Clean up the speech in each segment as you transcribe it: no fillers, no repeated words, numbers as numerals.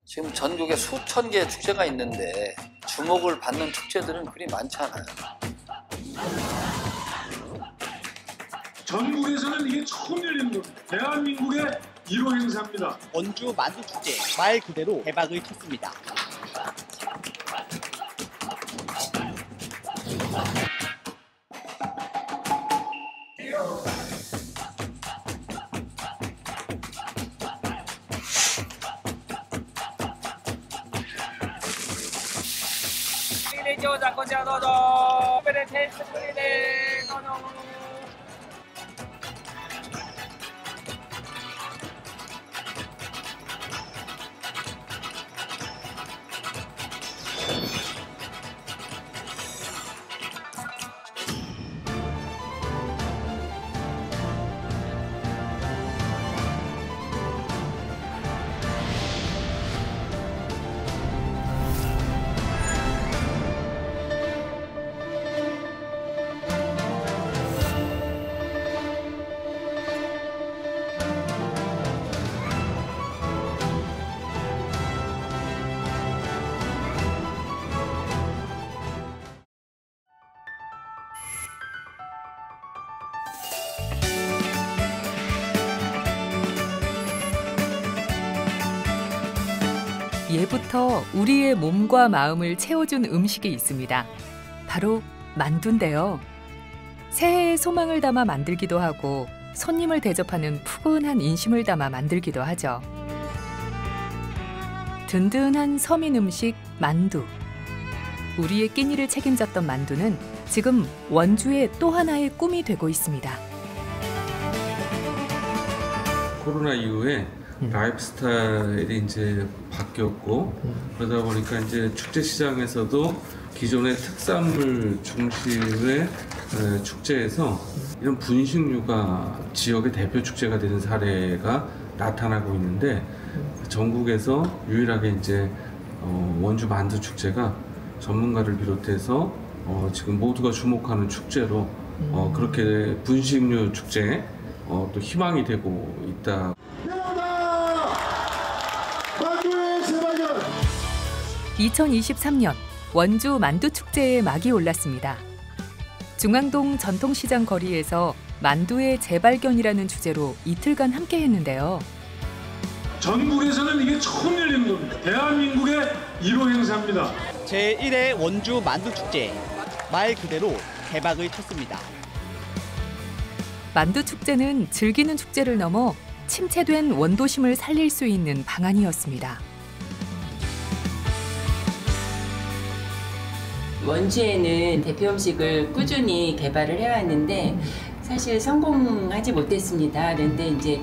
지금 전국에 수천 개의 축제가 있는데 주목을 받는 축제들은 그리 많지 않아요. 전국에서는 이게 처음 열리는 겁니다. 대한민국의 1호 행사입니다. 원주 만두축제 말 그대로 대박을 쳤습니다. 예부터 우리의 몸과 마음을 채워준 음식이 있습니다. 바로 만두인데요. 새해의 소망을 담아 만들기도 하고 손님을 대접하는 푸근한 인심을 담아 만들기도 하죠. 든든한 서민 음식 만두. 우리의 끼니를 책임졌던 만두는 지금 원주의 또 하나의 꿈이 되고 있습니다. 코로나 이후에 라이프 스타일이 이제 바뀌었고 그러다 보니까 이제 축제 시장에서도 기존의 특산물 중심의 축제에서 이런 분식류가 지역의 대표 축제가 되는 사례가 나타나고 있는데 전국에서 유일하게 이제 원주 만두 축제가 전문가를 비롯해서 지금 모두가 주목하는 축제로 그렇게 분식류 축제에 또 희망이 되고 있다. 2023년 원주 만두축제의 막이 올랐습니다. 중앙동 전통시장 거리에서 만두의 재발견이라는 주제로 이틀간 함께 했는데요. 전국에서는 이게 처음 열리는 겁니다. 대한민국의 1호 행사입니다. 제1회 원주 만두축제 말 그대로 대박을 쳤습니다. 만두축제는 즐기는 축제를 넘어 침체된 원도심을 살릴 수 있는 방안이었습니다. 원주에는 대표 음식을 꾸준히 개발을 해왔는데 사실 성공하지 못했습니다. 그런데 이제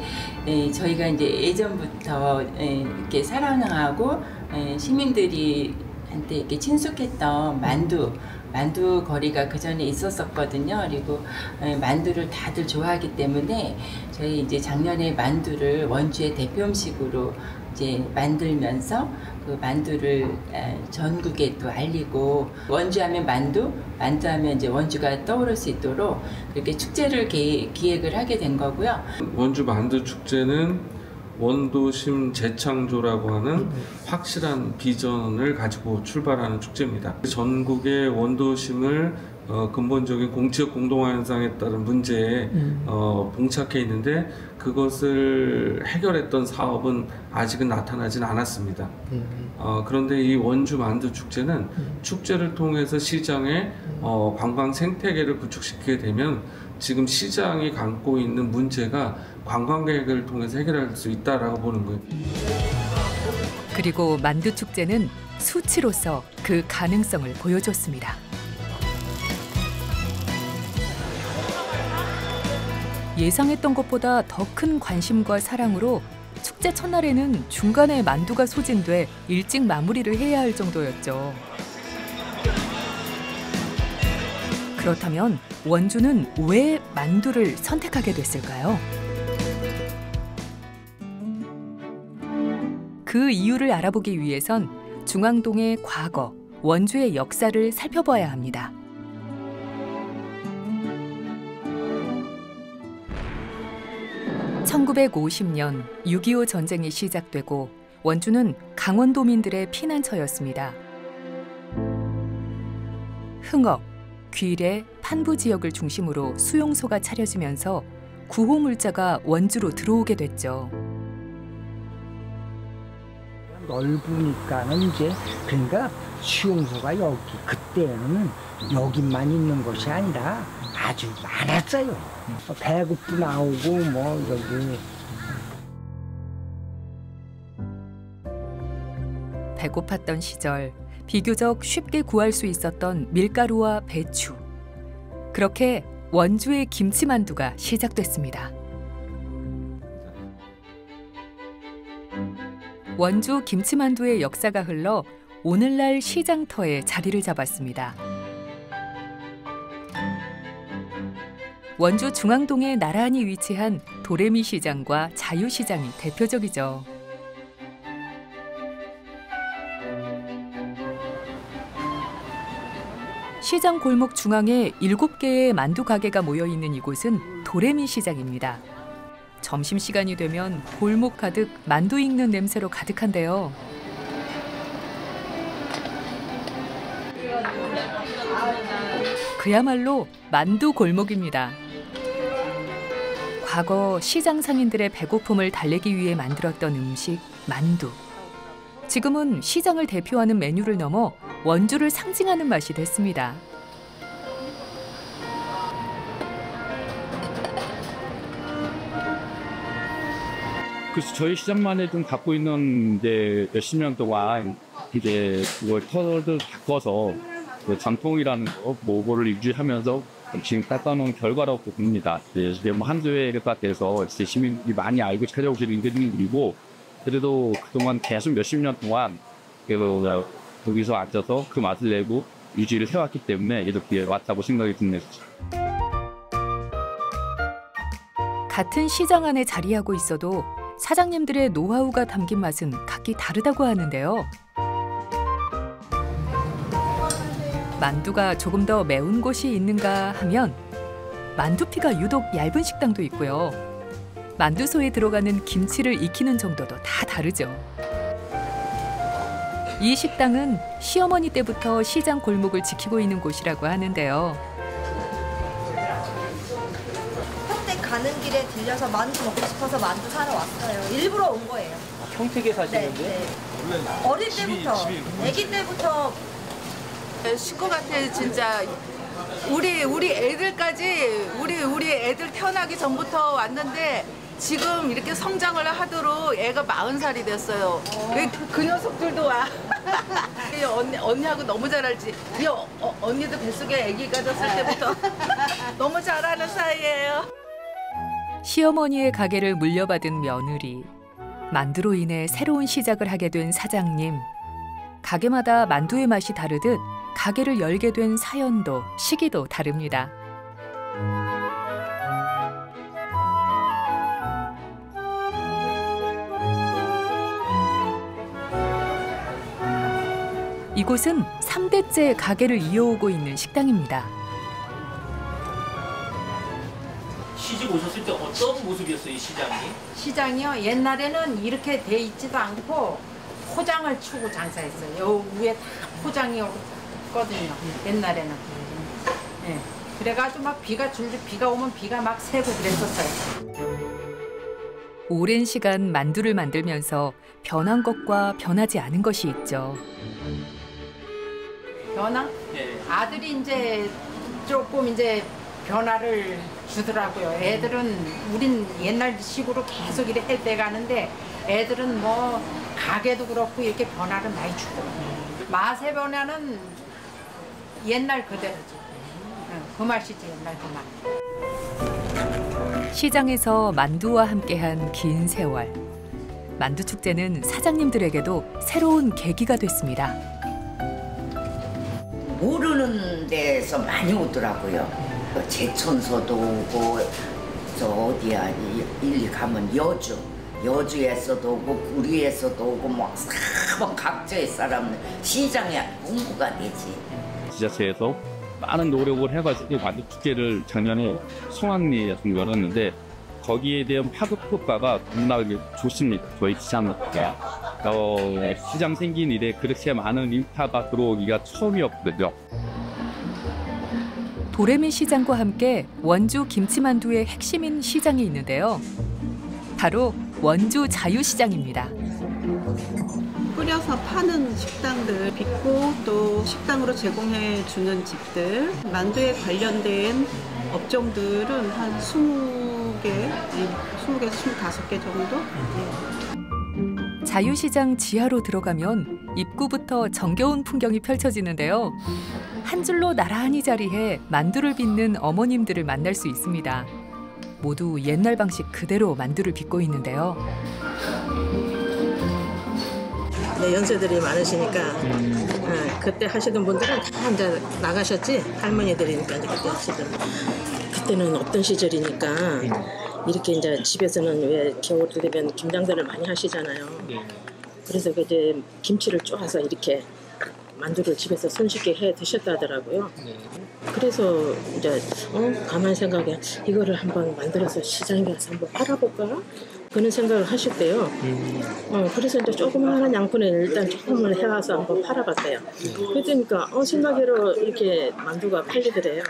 저희가 이제 예전부터 이렇게 사랑하고 시민들이 한테 이렇게 친숙했던 만두 거리가 그 전에 있었었거든요. 그리고 만두를 다들 좋아하기 때문에 저희 이제 작년에 만두를 원주의 대표 음식으로 이제 만들면서 그 만두를 전국에 또 알리고 원주하면 만두하면 이제 원주가 떠오를 수 있도록 그렇게 축제를 기획을 하게 된 거고요. 원주 만두 축제는 원도심 재창조라고 하는 확실한 비전을 가지고 출발하는 축제입니다. 전국의 원도심을 근본적인 공지역 공동화 현상에 따른 문제에 봉착해 있는데 그것을 해결했던 사업은 아직은 나타나진 않았습니다. 그런데 이 원주 만두 축제는 축제를 통해서 시장에 관광 생태계를 구축시키게 되면 지금 시장이 갖고 있는 문제가 관광객을 통해서 해결할 수 있다라고 보는 거예요. 그리고 만두축제는 수치로서 그 가능성을 보여줬습니다. 예상했던 것보다 더 큰 관심과 사랑으로 축제 첫날에는 중간에 만두가 소진돼 일찍 마무리를 해야 할 정도였죠. 그렇다면 원주는 왜 만두를 선택하게 됐을까요? 그 이유를 알아보기 위해선 중앙동의 과거, 원주의 역사를 살펴봐야 합니다. (1950년) 6.25 전쟁이 시작되고 원주는 강원도민들의 피난처였습니다. 흥업, 귀래, 판부 지역을 중심으로 수용소가 차려지면서 구호물자가 원주로 들어오게 됐죠. 넓으니까는 이제 그러니까 수용소가 여기 그때는 여기만 있는 것이 아니라 아주 많았어요. 배급도 나오고 뭐 여기 배고팠던 시절 비교적 쉽게 구할 수 있었던 밀가루와 배추. 그렇게 원주의 김치만두가 시작됐습니다. 원주 김치만두의 역사가 흘러 오늘날 시장터에 자리를 잡았습니다. 원주 중앙동에 나란히 위치한 도레미 시장과 자유시장이 대표적이죠. 시장 골목 중앙에 7개의 만두 가게가 모여 있는 이곳은 도레미 시장입니다. 점심시간이 되면 골목 가득 만두 익는 냄새로 가득한데요. 그야말로 만두 골목입니다. 과거 시장 상인들의 배고픔을 달래기 위해 만들었던 음식, 만두. 지금은 시장을 대표하는 메뉴를 넘어 원주를 상징하는 맛이 됐습니다. 그래서 저희 시장만에 좀 갖고 있는 이제 몇십 년 동안 이제 그걸 터를 바꿔서 그 전통이라는 거, 뭐를 유지하면서 지금 닦아놓은 결과라고 봅니다. 이제 뭐 한두 해가 돼서 이제 시민들이 많이 알고 찾아오시는 일이고, 그래도 그동안 계속 몇십 년 동안 여기서 앉아서 그 맛을 내고 유지를 해왔기 때문에 이렇게 왔다고 생각이 드네요. 같은 시장 안에 자리하고 있어도 사장님들의 노하우가 담긴 맛은 각기 다르다고 하는데요. 만두가 조금 더 매운 곳이 있는가 하면 만두피가 유독 얇은 식당도 있고요. 만두소에 들어가는 김치를 익히는 정도도 다 다르죠. 이 식당은 시어머니 때부터 시장 골목을 지키고 있는 곳이라고 하는데요. 평택 가는 길에 들려서 만두 먹고 싶어서 만두 사러 왔어요. 일부러 온 거예요. 평택에 사시는데? 네. 어릴 때부터, 아기 때부터. 식구 같아 진짜. 우리 애들까지 우리 애들 태어나기 전부터 왔는데 지금 이렇게 성장을 하도록 애가 40살이 됐어요. 그 녀석들도 와. 언니하고 너무 잘 알지. 이 언니도 뱃속에 아기 가졌을 때부터 너무 잘하는 사이예요. 시어머니의 가게를 물려받은 며느리, 만두로 인해 새로운 시작을 하게 된 사장님. 가게마다 만두의 맛이 다르듯 가게를 열게 된 사연도 시기도 다릅니다. 이곳은 3대째 가게를 이어오고 있는 식당입니다. 시집 오셨을 때 어떤 모습이었어요, 이 시장이? 시장이요? 옛날에는 이렇게 돼 있지도 않고 포장을 치고 장사했어요. 요 위에 다 포장이었거든요. 옛날에는. 네. 그래가지고 막 비가 오면 비가 막 새고 그랬었어요. 오랜 시간 만두를 만들면서 변한 것과 변하지 않은 것이 있죠. 변화? 네. 아들이 이제 조금 이제 변화를 주더라고요. 애들은 우린 옛날식으로 계속 이렇게 해대가는데 애들은 뭐 가게도 그렇고 이렇게 변화를 많이 주더라고요. 맛의 변화는 옛날 그대로지. 그 맛이지, 옛날 그 맛. 시장에서 만두와 함께한 긴 세월. 만두 축제는 사장님들에게도 새로운 계기가 됐습니다. 모르는 데서 많이 오더라고요. 제천서도 오고 저 어디야 일리 가면 여주에서도 오고 구리에서도 오고 막 사방 각지의 사람들 시장에 홍보가 되지. 지자체에서 많은 노력을 해가지고 만두 축제를 작년에 성황리에서 열었는데 거기에 대한 파급 효과가 너무나 좋습니다. 저희 시장에. 시장 생긴 이래 그렇게 많은 인파가 들어오기가 처음이었거든요. 도레미 시장과 함께 원주 김치만두의 핵심인 시장이 있는데요. 바로 원주 자유시장입니다. 끓여서 파는 식당들, 빚고 또 식당으로 제공해 주는 집들, 만두에 관련된 업종들은 한 20개에서 25개 정도? 자유시장 지하로 들어가면 입구부터 정겨운 풍경이 펼쳐지는데요. 한 줄로 나란히 자리해 만두를 빚는 어머님들을 만날 수 있습니다. 모두 옛날 방식 그대로 만두를 빚고 있는데요. 네, 연세들이 많으시니까 그때 하시던 분들은 다 이제 나가셨지. 할머니들이니까 이제 그때 하시던. 그때는 없던 시절이니까 이렇게 이제 집에서는 왜 겨울 되면 김장전을 많이 하시잖아요. 그래서 이제 김치를 쪼아서 이렇게 만두를 집에서 손쉽게 해 드셨다 하더라고요. 그래서 이제 가만히 생각해 이거를 한번 만들어서 시장에 가서 한번 팔아볼까? 그런 생각을 하셨대요. 그래서 이제 조그마한 양푼에 일단 조금을 해와서 한번 팔아봤대요. 그러니까 생각외로 이렇게 만두가 팔리더래요.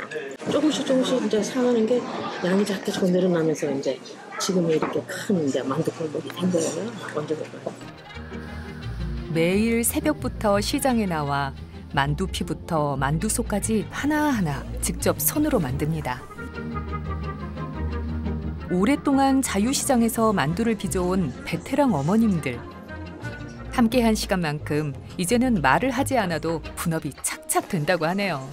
조금씩 이제 사가는 게 양이 작게 조금 늘어나면서 이제 지금은 이렇게 큰 이제 만두 골목이 된 거예요. 원주가. 매일 새벽부터 시장에 나와 만두피부터 만두속까지 하나하나 직접 손으로 만듭니다. 오랫동안 자유시장에서 만두를 빚어온 베테랑 어머님들. 함께한 시간만큼 이제는 말을 하지 않아도 분업이 착착 된다고 하네요.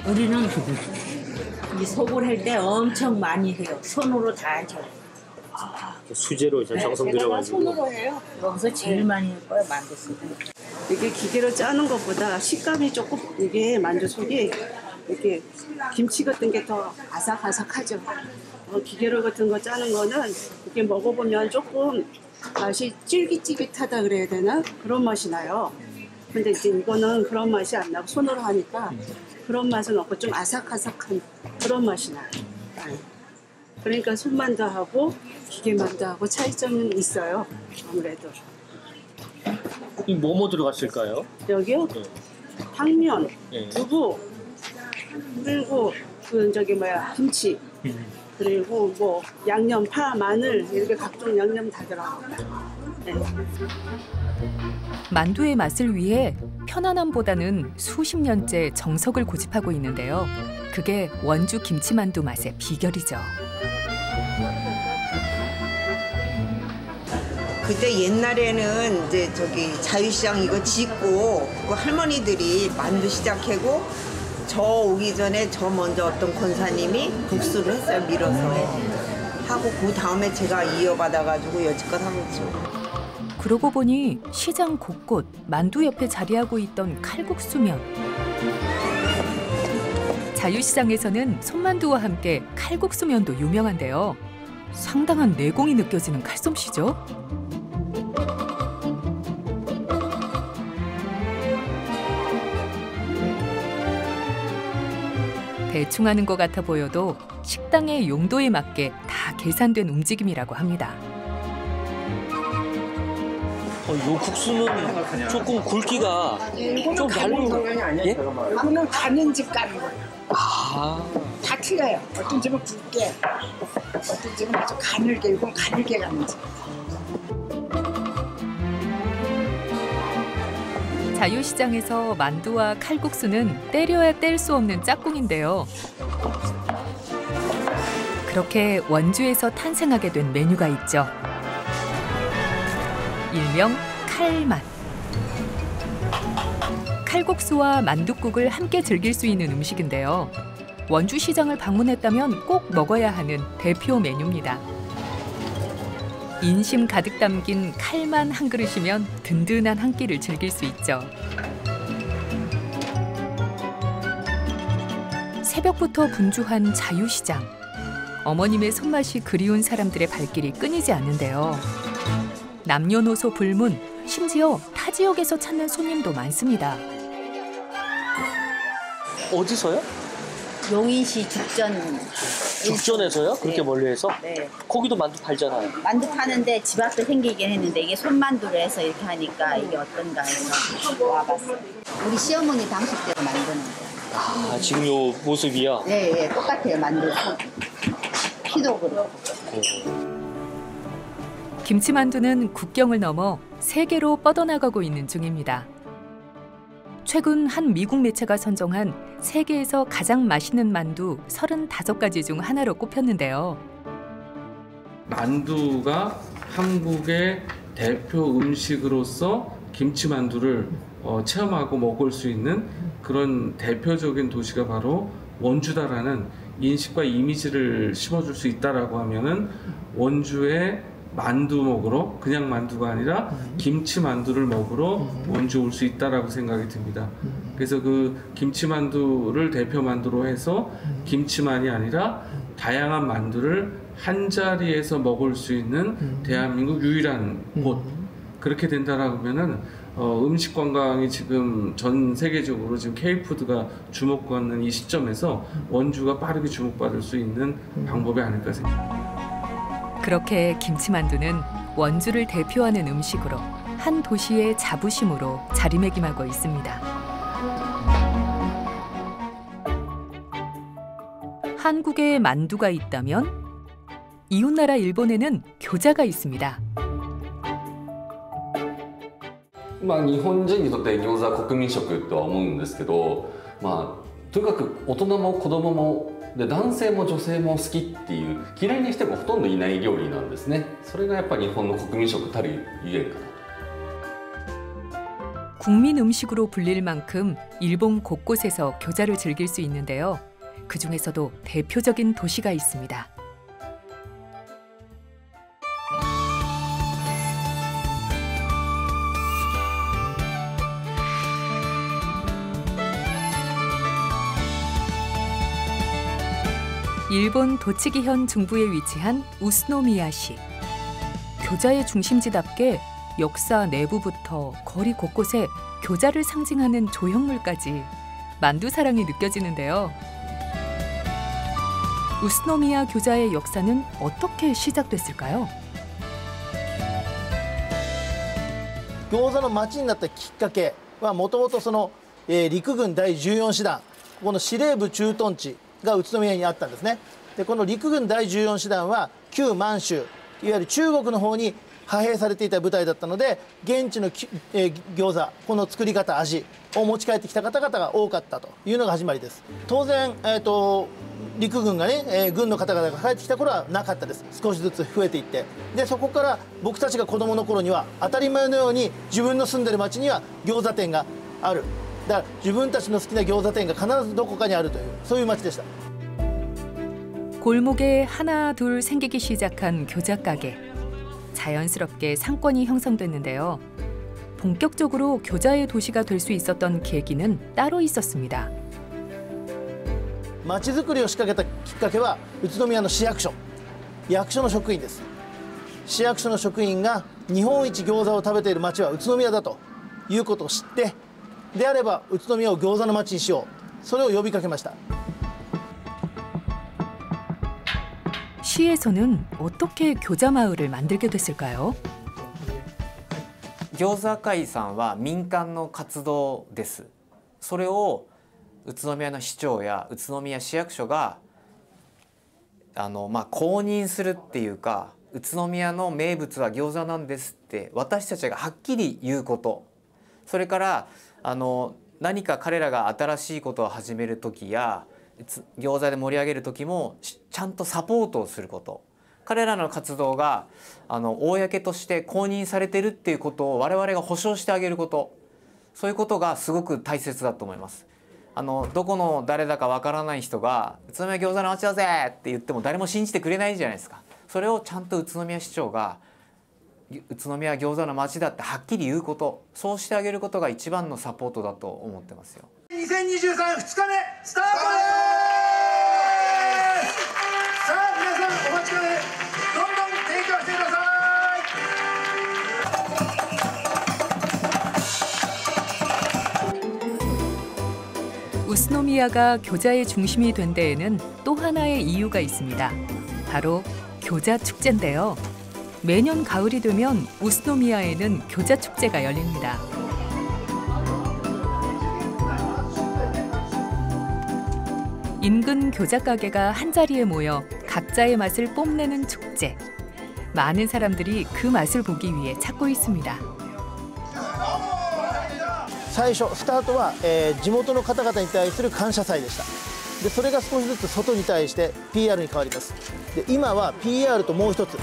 우리는 이 속을 할 때 엄청 많이 해요. 손으로 다 하죠. 수제로 이제 정성 들여가지고. 손으로 해요. 여기서 제일 많이 할 거예요, 만두 속을. 이게 기계로 짜는 것보다 식감이 조금 이게 만두 속이 이렇게 김치 같은 게 더 아삭아삭하죠. 기계로 같은 거 짜는 거는 이렇게 먹어보면 조금 맛이 쫄깃쫄깃하다 그래야 되나? 그런 맛이 나요. 근데 이제 이거는 그런 맛이 안 나고 손으로 하니까 그런 맛은 없고 좀 아삭아삭한 그런 맛이 나요. 그러니까 손만두하고 기계만두하고 차이점은 있어요. 아무래도. 이 뭐뭐 들어갔을까요? 여기요? 당면, 네. 두부, 그리고 김치, 그리고 뭐 양념, 파, 마늘 이렇게 각종 양념 다 들어가요. 네. 만두의 맛을 위해 편안함보다는 수십 년째 정석을 고집하고 있는데요. 그게 원주 김치만두 맛의 비결이죠. 그때 옛날에는 이제 자유시장 이거 짓고 그 할머니들이 만두 시작하고 저 오기 전에 저 먼저 어떤 권사님이 국수를 했어요. 밀어서 하고 그 다음에 제가 이어받아가지고 여지껏 하고 있죠. 그러고 보니 시장 곳곳 만두 옆에 자리하고 있던 칼국수면. 자유시장에서는 손만두와 함께 칼국수면도 유명한데요. 상당한 내공이 느껴지는 칼솜씨죠. 대충 하는 것 같아 보여도 식당의 용도에 맞게 다 계산된 움직임이라고 합니다. 요 국수는 조금 굵기가 좀 얇은 거. 예? 이거는 가는 집 가는 거예요. 아. 다 틀려요. 어떤 집은 굵게, 어떤 집은 아주 가늘게, 이건 가늘게 가는 집. 자유시장에서 만두와 칼국수는 때려야 뗄 수 없는 짝꿍인데요. 그렇게 원주에서 탄생하게 된 메뉴가 있죠. 일명 칼맛. 칼국수와 만둣국을 함께 즐길 수 있는 음식인데요. 원주시장을 방문했다면 꼭 먹어야 하는 대표 메뉴입니다. 인심 가득 담긴 칼만 한 그릇이면 든든한 한 끼를 즐길 수 있죠. 새벽부터 분주한 자유시장. 어머님의 손맛이 그리운 사람들의 발길이 끊이지 않는데요. 남녀노소 불문, 심지어 타 지역에서 찾는 손님도 많습니다. 어디서요? 용인시 죽전. 죽전에서요? 그렇게 네. 멀리 해서? 네. 거기도 만두 팔잖아요. 만두 파는데 집 앞에 생기긴 했는데 이게 손만두를 해서 이렇게 하니까 이게 어떤가 해서 와봤어요. 우리 시어머니 방식대로 만드는 거예요. 아, 지금 요 모습이요? 네, 똑같아요. 만두 피도 그렇고. 김치만두는 국경을 넘어 세계로 뻗어나가고 있는 중입니다. 최근 한 미국 매체가 선정한 세계에서 가장 맛있는 만두 35가지 중 하나로 꼽혔는데요. 만두가 한국의 대표 음식으로서 김치만두를 체험하고 먹을 수 있는 그런 대표적인 도시가 바로 원주다라는 인식과 이미지를 심어줄 수 있다라고 하면은 원주에 만두 먹으러, 그냥 만두가 아니라 김치 만두를 먹으러 원주 올 수 있다라고 생각이 듭니다. 그래서 그 김치 만두를 대표 만두로 해서 김치만이 아니라 다양한 만두를 한 자리에서 먹을 수 있는 대한민국 유일한 곳. 그렇게 된다라고 하면은 음식 관광이 지금 전 세계적으로 지금 K푸드가 주목받는 이 시점에서 원주가 빠르게 주목받을 수 있는 방법이 아닐까 생각합니다. 그렇게 김치만두는 원주를 대표하는 음식으로 한 도시의 자부심으로 자리매김하고 있습니다. 한국에 만두가 있다면 이웃나라 일본에는 교자가 있습니다. 日本人にとって餃子は国民食とは思うんですけど、とにかく大人も子供もで男性も女性も好きっていう嫌いな人がほとんどいない料理なんですね。それがやっぱり日本の国民食たるゆえんかな。 국민 음식으로 불릴 만큼 일본 곳곳에서 교자를 즐길 수 있는데요. 그 중에서도 대표적인 도시가 있습니다. 일본 도치기현 중부에 위치한 우스노미야시. 교자의 중심지답게 역사 내부부터 거리 곳곳에 교자를 상징하는 조형물까지 만두 사랑이 느껴지는데요. 우스노미야 교자의 역사는 어떻게 시작됐을까요? 餃子の町になったきっかけはもともと陸軍第14師団ここの司令部駐屯地が宇都宮にあったんですね。でこの陸軍第14師団は旧満州いわゆる中国の方に派兵されていた部隊だったので現地の、餃子この作り方味を持ち帰ってきた方々が多かったというのが始まりです。当然、陸軍がね、軍の方々が帰ってきた頃はなかったです。少しずつ増えていってでそこから僕たちが子どもの頃には当たり前のように自分の住んでる町には餃子店がある。だから自分たちの好きな餃子店が必ずどこかにあるというそういう町でした。 골목에 하나 둘 생기기 시작한 교자 가게. 자연스럽게 상권이 형성됐는데요. 본격적으로 교자의 도시가 될 수 있었던 계기는 따로 있었습니다. 町づくりを仕掛けたきっかけは宇都宮の市役所役所の職員です。市役所の職員が日本一餃子を食べている町は宇都宮だということを知ってであれば宇都宮を餃子の町にしようそれを呼びかけました。 시에서는 어떻게 교자 마을을 만들게 됐을까요? 餃子会さんは民間の活動です。それを宇都宮の市長や宇都宮市役所が公認するっていうか宇都宮の名物は餃子なんですって私たちがはっきり言うこと、それから何か彼らが新しいことを始める時や餃子で盛り上げる時もちゃんとサポートをすること、彼らの活動が公として公認されてるっていうことを我々が保証してあげること、そういうことがすごく大切だと思います。どこの誰だかわからない人が「宇都宮餃子の町だぜ!」って言っても誰も信じてくれないじゃないですか。それをちゃんと宇都宮市長が宇都宮餃子の町だってはっきり言うこと、そうしてあげることが一番のサポートだと思ってますよ。 2023 2日目スタートです。さあ皆さんお待ちかね、どんどん提供してください。 우스노미야 우스노미야가 교자의 중심이 된 데에는 또 하나의 이유가 있습니다. 바로 교자 축제인데요. 매년 가을이 되면 우스노미야에는 교자 축제가 열립니다. 인근 교자 가게가 한자리에 모여 각자의 맛을 뽐내는 축제. 많은 사람들이 그 맛을 보기 위해 찾고 있습니다. 最初スタートは、地元の方々に対する感謝祭でした。でそれが少しずつ外に対して PR に変わります。で今は PR ともう一つ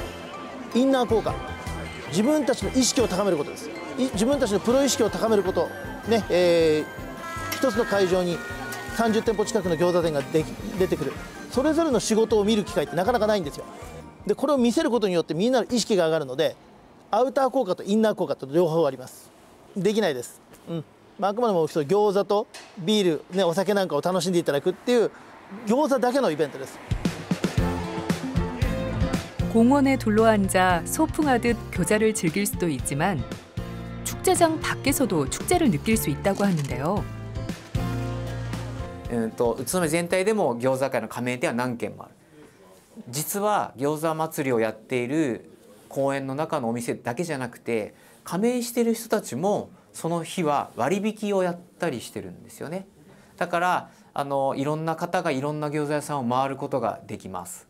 インナー効果、自分たちの意識を高めることです。自分たちのプロ意識を高めることね、一つの会場に30店舗近くの餃子店が出てくる、それぞれの仕事を見る機会ってなかなかないんですよ。でこれを見せることによってみんなの意識が上がるので、アウター効果とインナー効果と両方あります。できないです。あくまでも餃子とビール、ね、お酒なんかを楽しんでいただくっていう餃子だけのイベントです。 공원에 둘러앉아 소풍하듯 교자를 즐길 수도 있지만 축제장 밖에서도 축제를 느낄 수 있다고 하는데요. 宇都宮全体でも餃子会の加盟店は何軒もある。実は餃子祭りをやっている公園の中のお店だけじゃなくて、加盟している人たちもその日は割引をやったりしてるんですよね。だからいろんな方がいろんな餃子屋さんを回ることができます。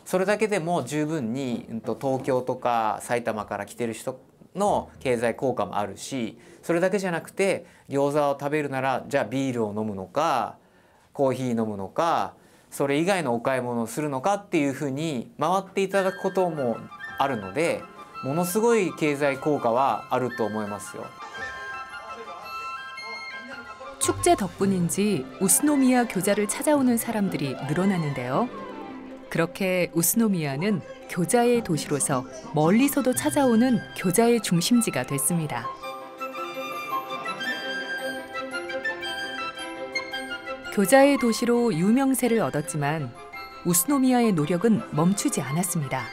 それだけでも十分に東京とか埼玉から来てる人の経済効果もあるし、それだけじゃなくて餃子を食べるならじゃあビールを飲むのかコーヒー飲むのかそれ以外のお買い物をするのかっていうふうに回っていただくこともあるので、ものすごい経済効果はあると思いますよ。 축제 덕분인지 우스노미야 교자를 찾아오는 사람들이 늘어나는데요. 그렇게 우스노미야는 교자의 도시로서 멀리서도 찾아오는 교자의 중심지가 됐습니다. 교자의 도시로 유명세를 얻었지만 우스노미야의 노력은 멈추지 않았습니다.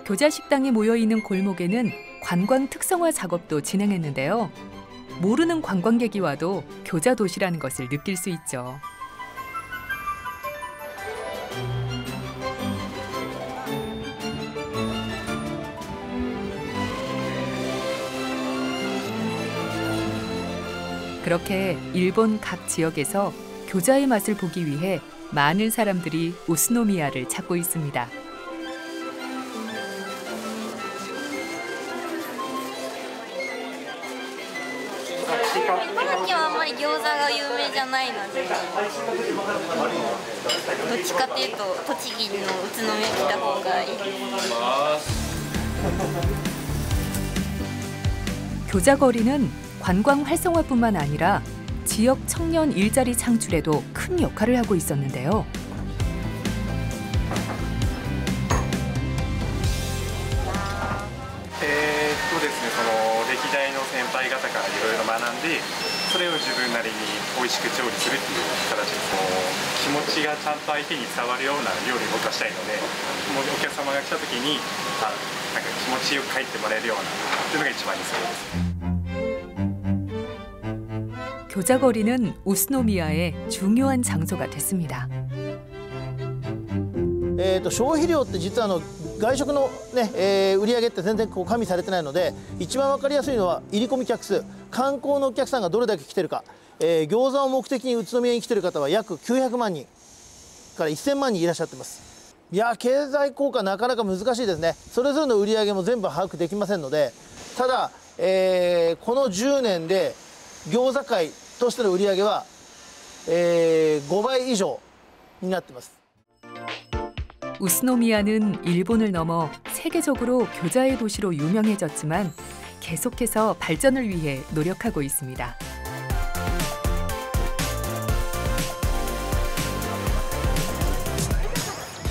교자 식당이 모여있는 골목에는 관광 특성화 작업도 진행했는데요. 모르는 관광객이 와도 교자 도시라는 것을 느낄 수 있죠. 그렇게 일본 각 지역에서 교자의 맛을 보기 위해 많은 사람들이 우스노미야를 찾고 있습니다. 茨城はあんまり餃子が有名じゃないので、どっちかっていうと栃木の宇都宮来た方がいい。 교자거리는 관광 활성화뿐만 아니라 지역 청년 일자리 창출에도 큰 역할을 하고 있었는데요. 교자거리는 우스노미야의 중요한 장소가 됐습니다. 消費量って実は外食の、ね売り上げって全然加味されてないので、一番分かりやすいのは入り込み客数、観光のお客さんがどれだけ来てるか、餃子を目的に宇都宮に来てる方は約900万人から1000万人いらっしゃってます。いや経済効果なかなか難しいですね。それぞれの売り上げも全部把握できませんので、ただ、この10年で餃子界としての売り上げは、5倍以上になってます。 우스노미야는 일본을 넘어 세계적으로 교자의 도시로 유명해졌지만 계속해서 발전을 위해 노력하고 있습니다.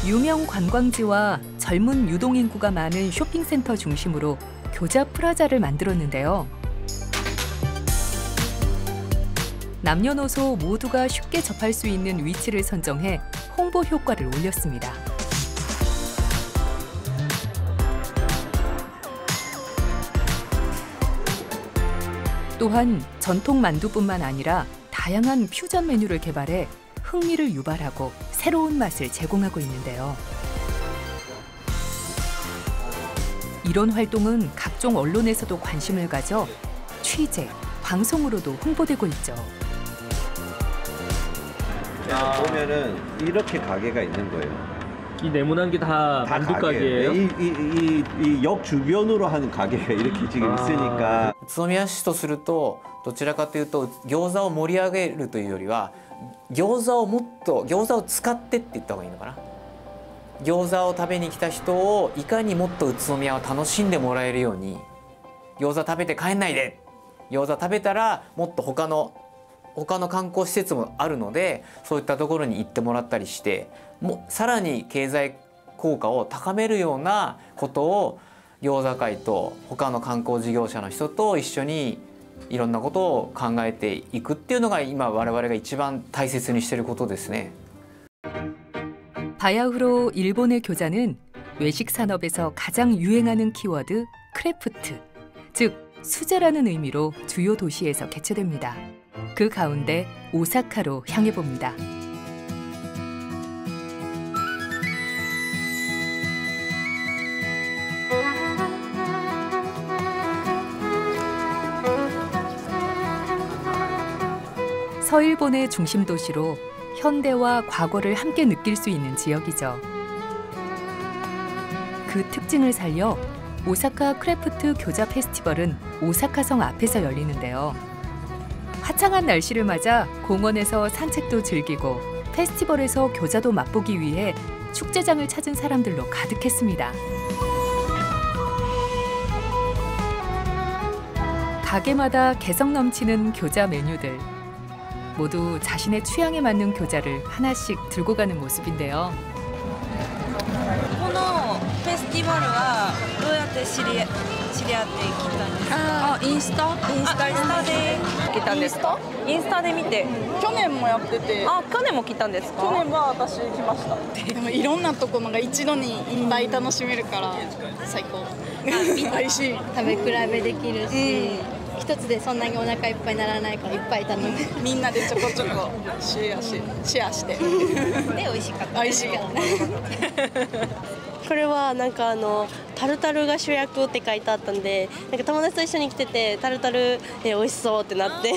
유명 관광지와 젊은 유동인구가 많은 쇼핑센터 중심으로 교자 프라자를 만들었는데요. 남녀노소 모두가 쉽게 접할 수 있는 위치를 선정해 홍보 효과를 올렸습니다. 또한 전통 만두뿐만 아니라 다양한 퓨전 메뉴를 개발해 흥미를 유발하고 새로운 맛을 제공하고 있는데요. 이런 활동은 각종 언론에서도 관심을 가져 취재, 방송으로도 홍보되고 있죠. 보면은 이렇게 가게가 있는 거예요. 이 네모난 게 다 만두 가게예요? 이 역 주변으로 하는 가게가 이렇게 지금 있으니까. 宇都宮市とするとどちらかというと餃子を盛り上げるというよりは餃子をもっと餃子を使ってって言った方がいいのかな。餃子を食べに来た人をいかにもっと宇都宮を楽しんでもらえるように、餃子食べて帰んないで、餃子食べたらもっと他の観光施設もあるので、そういったところに行ってもらったりして、もうさらに経済効果を高めるようなことを餃子会と他の観光事業者の人と一緒にいろんなことを考えていくっていうのが今我々が一番大切にしていることですね。 바야흐로 일본의 교자는 외식 산업에서 가장 유행하는 키워드 크래프트, 즉 수제라는 의미로 주요 도시에서 개최됩니다. 그 가운데 오사카로 향해 봅니다. 서일본의 중심 도시로 현대와 과거를 함께 느낄 수 있는 지역이죠. 그 특징을 살려 오사카 크래프트 교자 페스티벌은 오사카성 앞에서 열리는데요. 화창한 날씨를 맞아 공원에서 산책도 즐기고 페스티벌에서 교자도 맛보기 위해 축제장을 찾은 사람들로 가득했습니다. 가게마다 개성 넘치는 교자 메뉴들. 모두 자신의 취향에 맞는 교자를 하나씩 들고 가는 모습인데요. このフェスティバルはどうやって知り合ってきたんですか？インスタで来たんですか？インスタで見て。去年もやってて。去年も来たんですか？去年は私来ました。でもいろんなところが一度にいっぱい楽しめるから最高。美味しい。食べ比べできるし。一つでそんなにお腹いっぱいにならないからいっぱい頼む。みんなでちょこちょこシェアしてで美味しかった。美味しかった。これはなんかタルタルが主役って書いてあったんで、なんか友達と一緒に来ててタルタル美味しそうってなって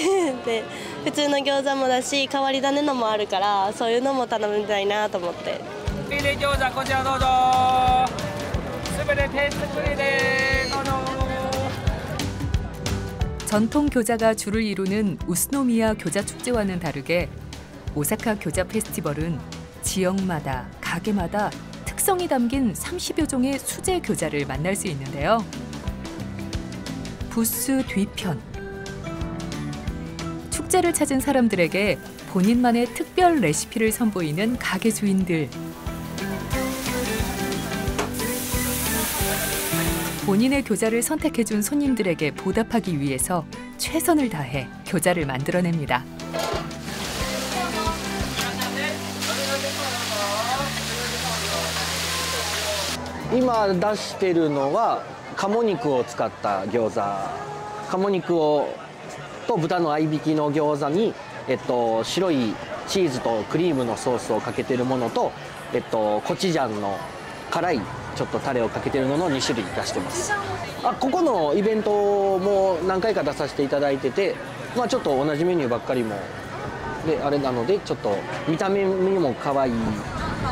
で普通の餃子もだし変わり種のもあるからそういうのも頼みたいなと思って。手入れ餃子こちらどうぞ。すべて手作りでどうぞ。 전통 교자가 주를 이루는 우스노미야 교자 축제와는 다르게 오사카 교자 페스티벌은 지역마다 가게마다 특성이 담긴 30여 종의 수제 교자를 만날 수 있는데요. 부스 뒤편. 축제를 찾은 사람들에게 본인만의 특별 레시피를 선보이는 가게 주인들. 본인의 교자를 선택해준 손님들에게 보답하기 위해서 최선을 다해 교자를 만들어냅니다. 今出しているのは鴨肉を使った餃子。鴨肉をと豚の合いびきの餃子に白いチーズとクリームのソースをかけているものとコチュジャンの辛いちょっとタレをかけてるのの2種類出してます。ここのイベントも何回か出させていただいてて、ちょっと同じメニューばっかりもであれなのでちょっと見た目にも可愛い。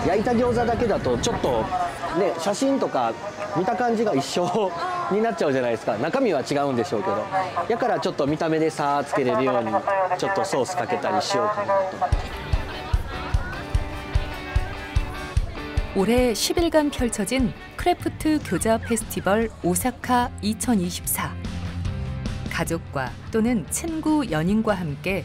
焼いた餃子だけだとちょっとね写真とか見た感じが一緒になっちゃうじゃないですか。中身は違うんでしょうけど、だからちょっと見た目で差つけれるようにちょっとソースかけたりしようかなと。 올해 10일간 펼쳐진 크래프트 교자 페스티벌 오사카 2024. 가족과 또는 친구, 연인과 함께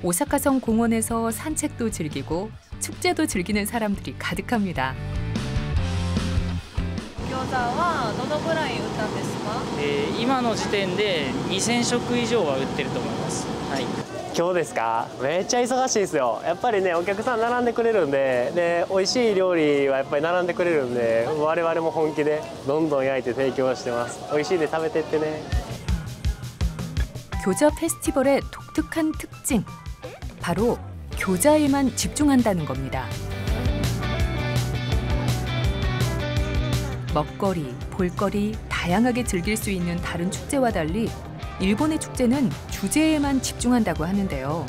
오사카성 공원에서 산책도 즐기고 축제도 즐기는 사람들이 가득합니다. 餃子はどのぐらい売ったんですか？今の時点で2000食以上は売ってると思います。はい。 今日ですか？めっちゃ忙しいですよ。やっぱりねお客さん並んでくれるんで、美味しい料理はやっぱり並んでくれるんで、我々も本気でどんどん焼いて提供してます。美味しいんで食べてってね。 교자 페스티벌의 독특한 특징. 바로 교자에만 집중한다는 겁니다. 먹거리, 볼거리 다양하게 즐길 수 있는 다른 축제와 달리 일본의 축제는 주제에만 집중한다고 하는데요.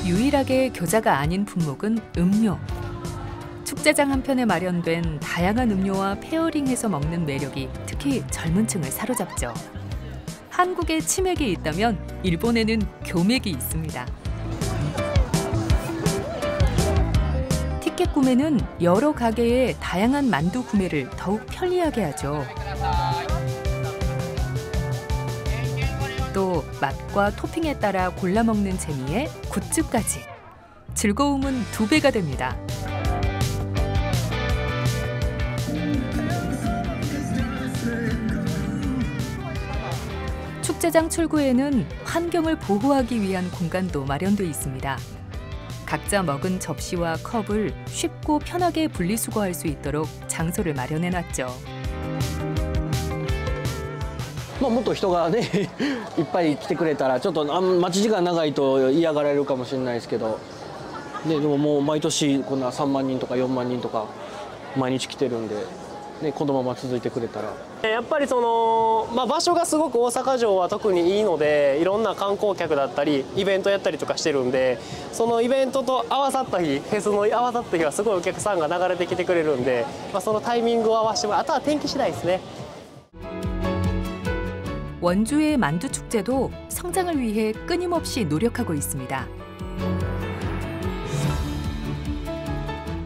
유일하게 교자가 아닌 품목은 음료. 축제장 한편에 마련된 다양한 음료와 페어링해서 먹는 매력이 특히 젊은 층을 사로잡죠. 한국에 치맥이 있다면 일본에는 교맥이 있습니다. 티켓 구매는 여러 가게의 다양한 만두 구매를 더욱 편리하게 하죠. 또 맛과 토핑에 따라 골라 먹는 재미에 굿즈까지. 즐거움은 2배가 됩니다. 축제장 출구에는 환경을 보호하기 위한 공간도 마련돼 있습니다. 각자 먹은 접시와 컵을 쉽고 편하게 분리수거할 수 있도록 장소를 마련해놨죠. もっと人がねいっぱい来てくれたらちょっと待ち時間長いと嫌がられるかもしれないですけど、ね、でももう毎年こんな3万人とか4万人とか毎日来てるんで、ね、このまま続いてくれたら。やっぱりその、場所がすごく大阪城は特にいいのでいろんな観光客だったりイベントやったりとかしてるんで、そのイベントと合わさった日フェスの合わさった日はすごいお客さんが流れてきてくれるんで、そのタイミングを合わせてもらう。あとは天気次第ですね。 원주의 만두축제도 성장을 위해 끊임없이 노력하고 있습니다.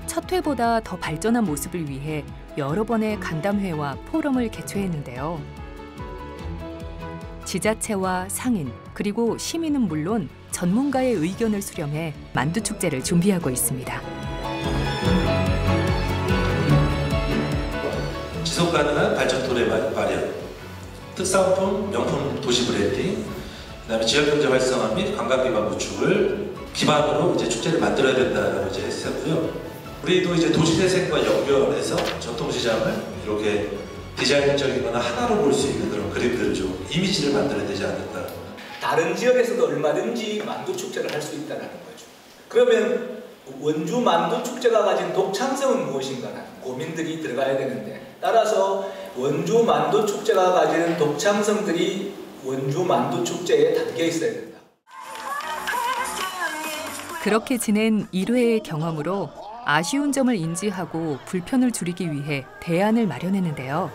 첫 회보다 더 발전한 모습을 위해 여러 번의 간담회와 포럼을 개최했는데요. 지자체와 상인, 그리고 시민은 물론 전문가의 의견을 수렴해 만두축제를 준비하고 있습니다. 지속 가능한 발전 토대 마련, 특산품, 명품 도시 브랜딩, 그다음에 지역 경제 활성화 및 관광 기반 구축을 기반으로 이제 축제를 만들어야 된다라고 이제 했었고요. 우리도 이제 도시재생과 연결해서 전통시장을 이렇게 디자인적이거나 하나로 볼 수 있는 그런 그림들을 좀 이미지를 만들어야 되지 않을까. 다른 지역에서도 얼마든지 만두 축제를 할 수 있다는 거죠. 그러면 원주 만두 축제가 가진 독창성은 무엇인가라는 고민들이 들어가야 되는데, 따라서 원주 만두 축제가 가지는 독창성들이 원주 만두 축제에 담겨 있어야 된다. 그렇게 지낸 1회의 경험으로 아쉬운 점을 인지하고 불편을 줄이기 위해 대안을 마련했는데요.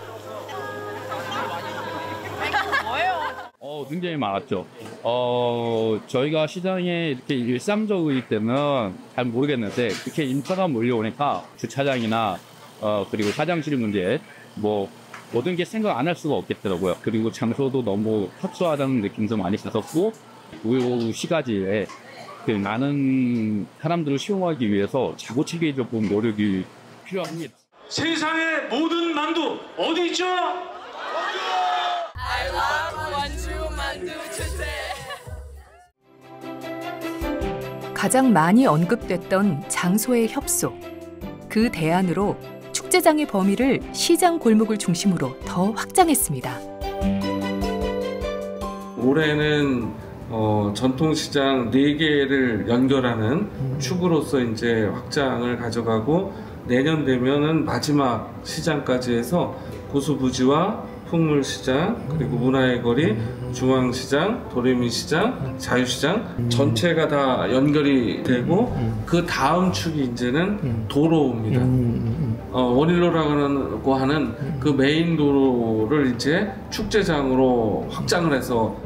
굉장히 많았죠. 저희가 시장에 이렇게 일상적일 때는 잘 모르겠는데 이렇게 인파가 몰려오니까 주차장이나 그리고 화장실 문제 뭐 모든 게 생각 안 할 수가 없겠더라고요. 그리고 장소도 너무 협소하다는 느낌도 많이 있었고, 그 시가지에 많은 사람들을 수용하기 위해서 자구체계적인 노력이 필요합니다. 세상의 모든 만두 어디 있죠? I love 원주 만두 축제. 가장 많이 언급됐던 장소의 협소. 그 대안으로 축제장의 범위를 시장 골목을 중심으로 더 확장했습니다. 올해는 전통시장 4개를 연결하는 축으로서 이제 확장을 가져가고, 내년 되면은 마지막 시장까지 해서 고수부지와 풍물시장, 그리고 문화의 거리, 중앙시장, 도레미시장, 자유시장 전체가 다 연결이 되고, 그 다음 축이 이제는 도로입니다. 원일로라고 하는 그 메인 도로를 이제 축제장으로 확장을 해서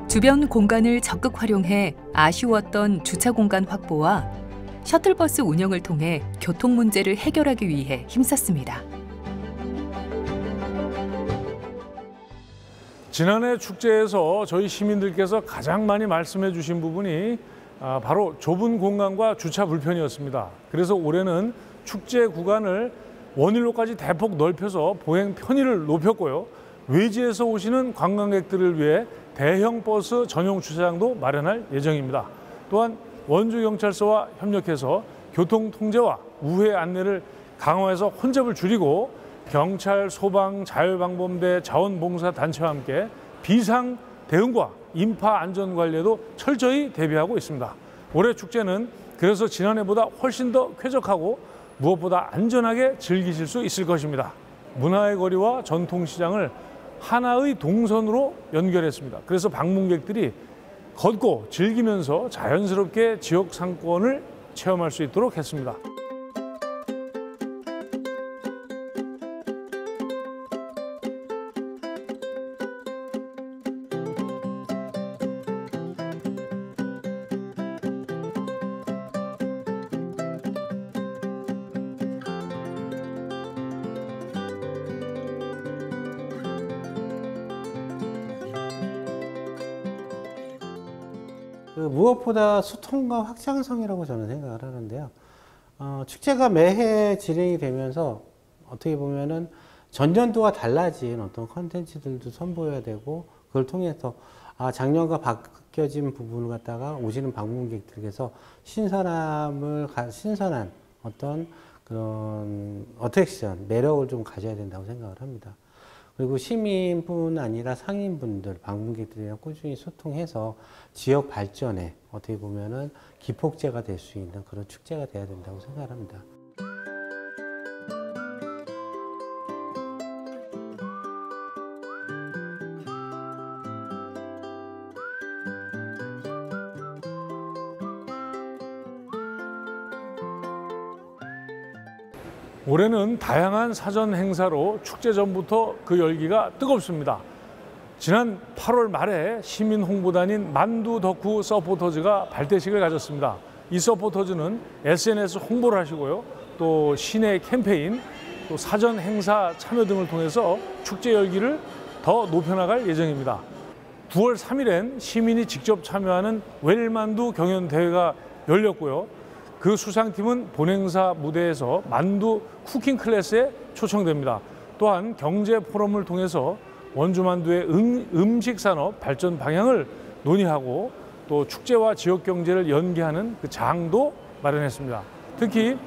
주변 공간을 적극 활용해 아쉬웠던 주차 공간 확보와 셔틀버스 운영을 통해 교통 문제를 해결하기 위해 힘썼습니다. 지난해 축제에서 저희 시민들께서 가장 많이 말씀해 주신 부분이 바로 좁은 공간과 주차 불편이었습니다. 그래서 올해는 축제 구간을 원일로까지 대폭 넓혀서 보행 편의를 높였고요. 외지에서 오시는 관광객들을 위해 대형 버스 전용 주차장도 마련할 예정입니다. 또한 원주경찰서와 협력해서 교통 통제와 우회 안내를 강화해서 혼잡을 줄이고, 경찰, 소방, 자율방범대, 자원봉사단체와 함께 비상 대응과 인파 안전 관리에도 철저히 대비하고 있습니다. 올해 축제는 그래서 지난해보다 훨씬 더 쾌적하고 무엇보다 안전하게 즐기실 수 있을 것입니다. 문화의 거리와 전통시장을 하나의 동선으로 연결했습니다. 그래서 방문객들이 걷고 즐기면서 자연스럽게 지역 상권을 체험할 수 있도록 했습니다. 무엇보다 소통과 확장성이라고 저는 생각을 하는데요. 축제가 매해 진행이 되면서 어떻게 보면은 전년도와 달라진 어떤 컨텐츠들도 선보여야 되고, 그걸 통해서 작년과 바뀌어진 부분을 갖다가 오시는 방문객들께서 신선한 어떤 그런 어트랙션, 매력을 좀 가져야 된다고 생각을 합니다. 그리고 시민뿐 아니라 상인분들, 방문객들이랑 꾸준히 소통해서 지역 발전에 어떻게 보면은 기폭제가 될 수 있는 그런 축제가 돼야 된다고 생각을 합니다. 올해는 다양한 사전 행사로 축제 전부터 그 열기가 뜨겁습니다. 지난 8월 말에 시민 홍보단인 만두 덕후 서포터즈가 발대식을 가졌습니다. 이 서포터즈는 SNS 홍보를 하시고요, 또 시내 캠페인, 또 사전 행사 참여 등을 통해서 축제 열기를 더 높여나갈 예정입니다. 9월 3일엔 시민이 직접 참여하는 웰만두 경연대회가 열렸고요. 그 수상팀은 본행사 무대에서 만두 쿠킹 클래스에 초청됩니다. 또한 경제 포럼을 통해서 원주만두의 음식 산업 발전 방향을 논의하고, 또 축제와 지역 경제를 연계하는 그 장도 마련했습니다. 특히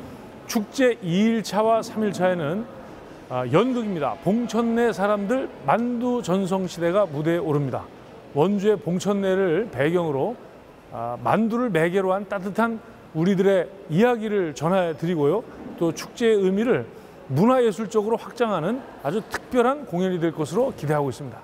축제 2일차와 3일차에는 연극입니다. 봉천내 사람들 만두 전성시대가 무대에 오릅니다. 원주의 봉천내를 배경으로 만두를 매개로 한 따뜻한 우리들의 이야기를 전해드리고요, 또 축제의 의미를 문화예술적으로 확장하는 아주 특별한 공연이 될 것으로 기대하고 있습니다.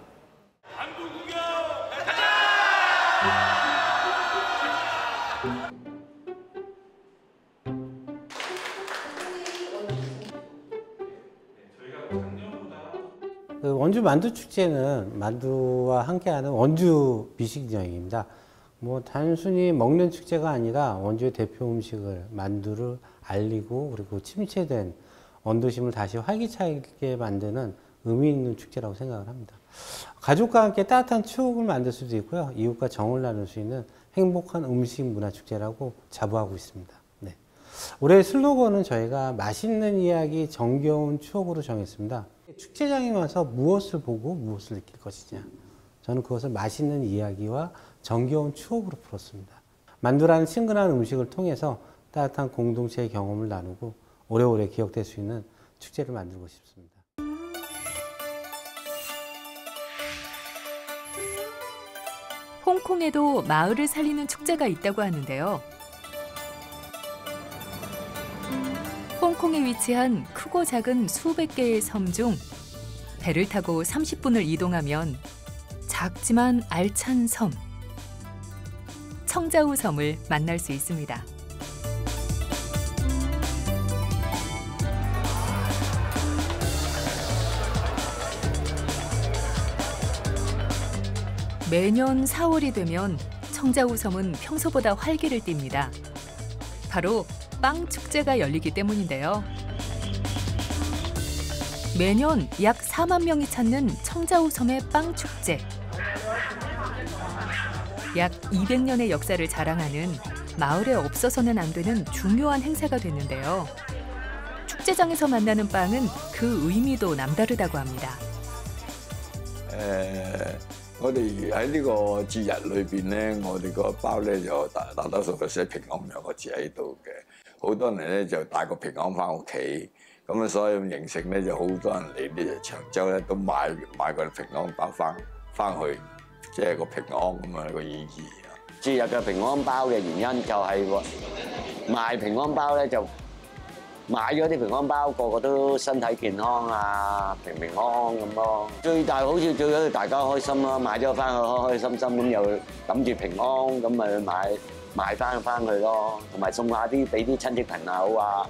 원주 만두축제는 만두와 함께하는 원주 미식여행입니다. 뭐 단순히 먹는 축제가 아니라 원주의 대표 음식을, 만두를 알리고, 그리고 침체된 원도심을 다시 활기차게 만드는 의미 있는 축제라고 생각을 합니다. 가족과 함께 따뜻한 추억을 만들 수도 있고요, 이웃과 정을 나눌 수 있는 행복한 음식 문화 축제라고 자부하고 있습니다. 네. 올해 슬로건은 저희가 맛있는 이야기, 정겨운 추억으로 정했습니다. 축제장에 와서 무엇을 보고 무엇을 느낄 것이냐, 저는 그것을 맛있는 이야기와 정겨운 추억으로 풀었습니다. 만두라는 친근한 음식을 통해서 따뜻한 공동체의 경험을 나누고 오래오래 기억될 수 있는 축제를 만들고 싶습니다. 홍콩에도 마을을 살리는 축제가 있다고 하는데요. 홍콩에 위치한 크고 작은 수백 개의 섬 중 배를 타고 30분을 이동하면 작지만 알찬 섬, 청자우 섬을 만날 수 있습니다. 매년 4월이 되면 청자우 섬은 평소보다 활기를 띱니다. 바로 빵 축제가 열리기 때문인데요. 매년 약 4만 명이 찾는 청자우 섬의 빵 축제. 약 200년의 역사를 자랑하는 마을에 없어서는 안 되는 중요한 행사가 됐는데요. 축제장에서 만나는 빵은 그 의미도 남다르다고 합니다. 我哋喺呢個節日裏邊咧，我哋個包咧就大多數都寫平安兩個字喺度嘅，好多人咧就帶個平安翻屋企，咁啊所以形成咧就好多人嚟呢長洲咧都買個平安包翻去，即係個平安咁樣個意義。節日嘅平安包嘅原因就係賣平安包咧，就買咗啲平安包，個個都身體健康啊，平安咁咯。最大好處最緊要大家開心咯，買咗翻去開開心心咁又諗住平安咁咪買翻去咯，同埋送下啲俾啲親戚朋友啊。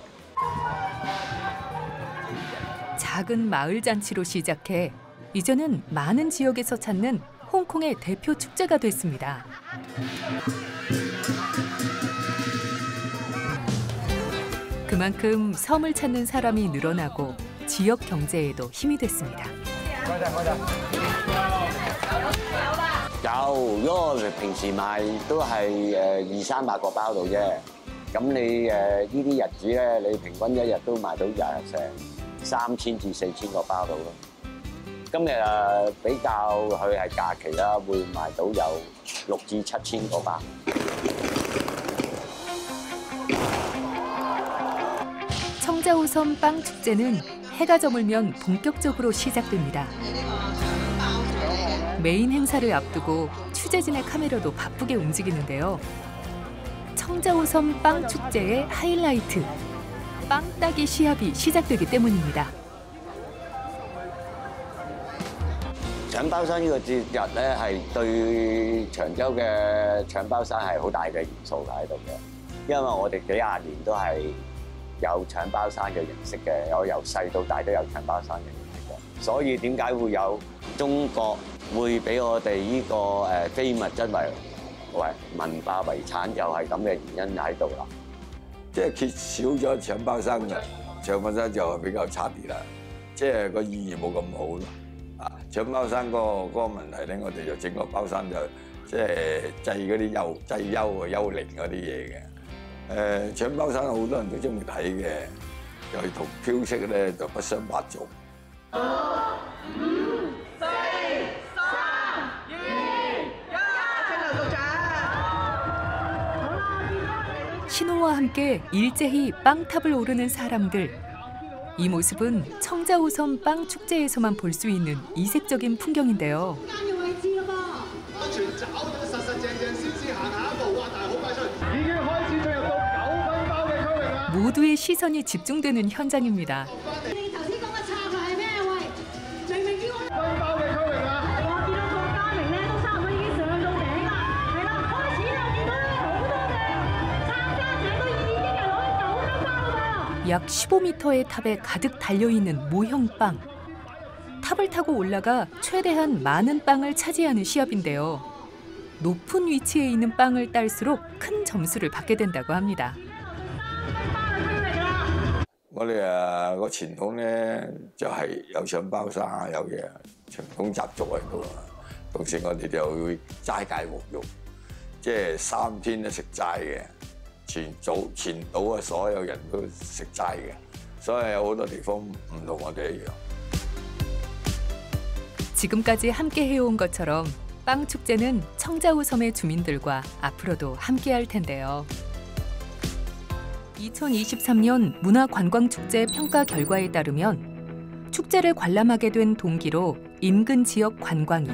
작은 마을 잔치로 시작해 이제는 많은 지역에서 찾는 홍콩의 대표 축제가 됐습니다. 그만큼 섬을 찾는 사람이 늘어나고 지역 경제에도 힘이 됐습니다. 有，如果我哋平時賣都係200-300個包到啫。咁你呢啲日子咧，你平均一日都賣到成3000至4000個包到咯。今日比較佢係假期啦，會賣到有6至7000個包。 청자호섬 빵 축제는 해가 저물면 본격적으로 시작됩니다. 메인 행사를 앞두고 취재진의 카메라도 바쁘게 움직이는데요. 청자호섬 빵 축제의 하이라이트, 빵 따기 시합이 시작되기 때문입니다. 搶包山呢個節日咧，係對長洲嘅搶包山係好大嘅元素喺度嘅，因為我哋幾廿年都係 有搶包山嘅形式嘅，我由細到大都有搶包山嘅形式嘅，所以點解會有中國會俾我哋呢個非物質為文化遺產，又係咁嘅原因喺度啦。即係缺少咗搶包山嘅，搶包山就比較差啲啦，即係個意義冇咁好咯。啊，搶包山嗰個問題咧，我哋就整個包山就即係祭嗰啲祭幽啊、幽靈嗰啲嘢嘅。 搶包山好多人都中意睇嘅，又係同飄色咧就不相伯仲。5、4、3、2、1， 신호와 함께 일제히 빵탑을 오르는 사람들. 이 모습은 청자호섬 빵 축제에서만 볼 수 있는 이색적인 풍경인데요. 모두의 시선이 집중되는 현장입니다. 약 15m의 탑에 가득 달려있는 모형 빵. 탑을 타고 올라가 최대한 많은 빵을 차지하는 시합인데요. 높은 위치에 있는 빵을 딸수록 큰 점수를 받게 된다고 합니다. 我哋個傳統咧就係有搶包山啊，有嘢傳統習俗喺度啊。同時我哋就會齋戒沐浴，即係3天都食齋嘅。全島啊，所有人都食齋嘅，所以有好多地方唔同我哋一樣。 지금까지 함께 해온 것처럼 빵 축제는 청자호섬의 주민들과 앞으로도 함께할 텐데요. 2023년 문화관광축제 평가 결과에 따르면 축제를 관람하게 된 동기로 인근 지역 관광이,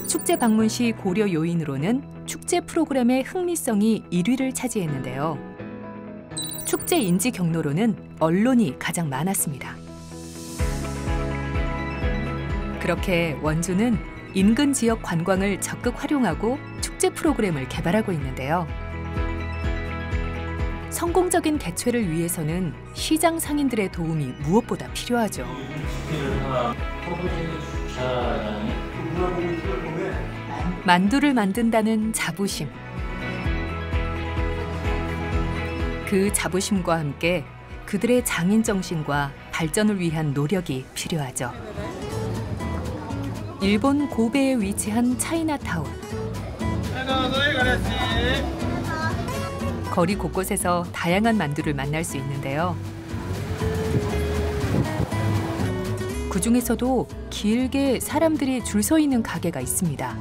축제 방문 시 고려 요인으로는 축제 프로그램의 흥미성이 1위를 차지했는데요. 축제 인지 경로로는 언론이 가장 많았습니다. 그렇게 원주는 인근 지역 관광을 적극 활용하고 축제 프로그램을 개발하고 있는데요. 성공적인 개최를 위해서는 시장 상인들의 도움이 무엇보다 필요하죠. 만두를 만든다는 자부심. 그 자부심과 함께 그들의 장인 정신과 발전을 위한 노력이 필요하죠. 일본 고베에 위치한 차이나타운. 거리 곳곳에서 다양한 만두를 만날 수 있는데요. 그중에서도 길게 사람들이 줄 서 있는 가게가 있습니다.